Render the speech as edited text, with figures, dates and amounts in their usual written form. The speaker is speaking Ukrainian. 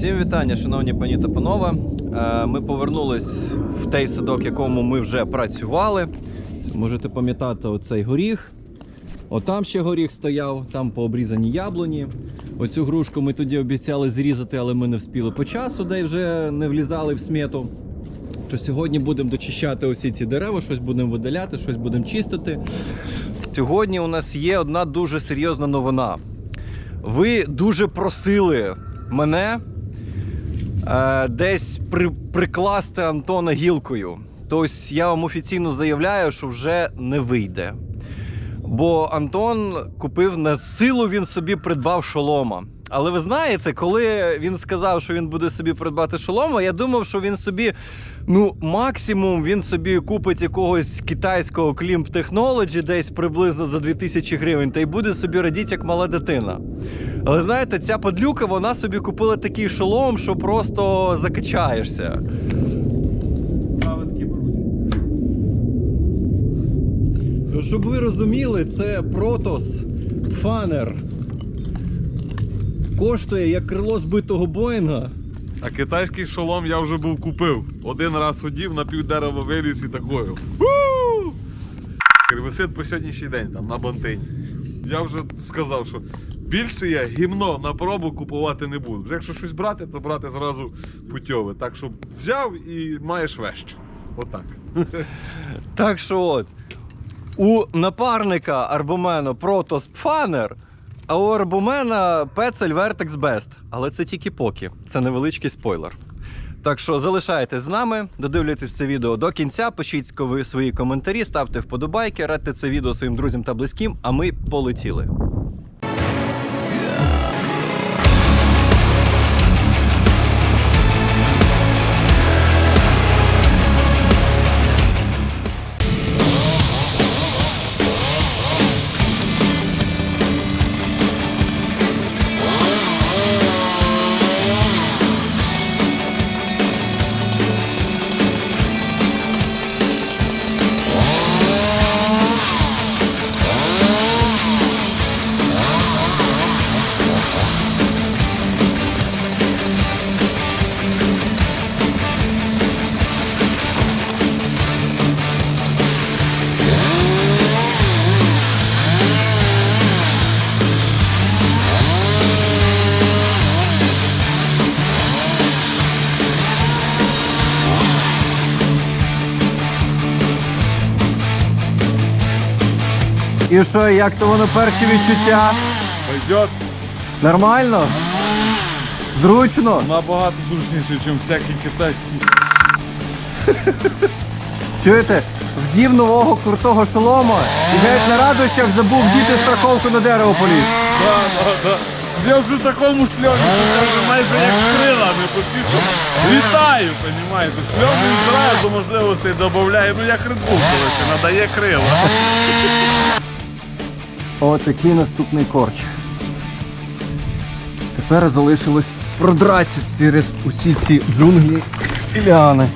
Всім вітання, шановні пані та панове. Ми повернулись в той садок, в якому ми вже працювали. Можете пам'ятати оцей горіх. Отам ще горіх стояв, там пообрізані яблуні. Оцю грушку ми тоді обіцяли зрізати, але ми не встигли по часу, де вже не влізали в смету. То сьогодні будемо дочищати усі ці дерева, щось будемо видаляти, щось будемо чистити. Сьогодні у нас є одна дуже серйозна новина. Ви дуже просили мене десь прикласти Антона гілкою. Тобто я вам офіційно заявляю, що вже не вийде. Бо Антон купив на силу, він собі придбав шолома. Але ви знаєте, коли він сказав, що він буде собі придбати шолома, я думав, що він собі, максимум він собі купить якогось китайського Klimp Technology десь приблизно за 2000 гривень та й буде собі радіти, як мала дитина. Але знаєте, ця падлюка, вона собі купила такий шолом, що просто закачаєшся. Щоб ви розуміли, це Protos Funner. Коштує як крило збитого Боїнга. А китайський шолом я вже був купив. Один раз ходів, на півдерева виліз і такою. Висить по сьогоднішній день там на бантині. Я вже сказав, що більше я гімно на пробу купувати не буду. Вже якщо щось брати, то брати зразу путьове. Так що взяв і маєш вещ. Отак. Так що от, у напарника Арбумена Protos Funner, а у Арбумена Petzl Vertex Best. Але це тільки поки. Це невеличкий спойлер. Так що залишайтесь з нами, додивлюйтесь це відео до кінця, пишіть свої коментарі, ставте вподобайки, радьте це відео своїм друзям та близьким, а ми полетіли. І що, як то воно перші відчуття? Пойдет. Нормально? Зручно? Набагато зручніше, ніж всякі китайські. Чуєте? Вдів нового крутого шолома і навіть на радощах забув діти страховку на дерево поліз. Да. Я вже в такому шльомі, що я вже майже як крилами поспішу. Літаю, розумієте? Шльом він зразу можливостей додає, як Red Bull, коли надає крила. Отакий наступний корч. Тепер залишилось продратися через усі ці джунглі і ліани.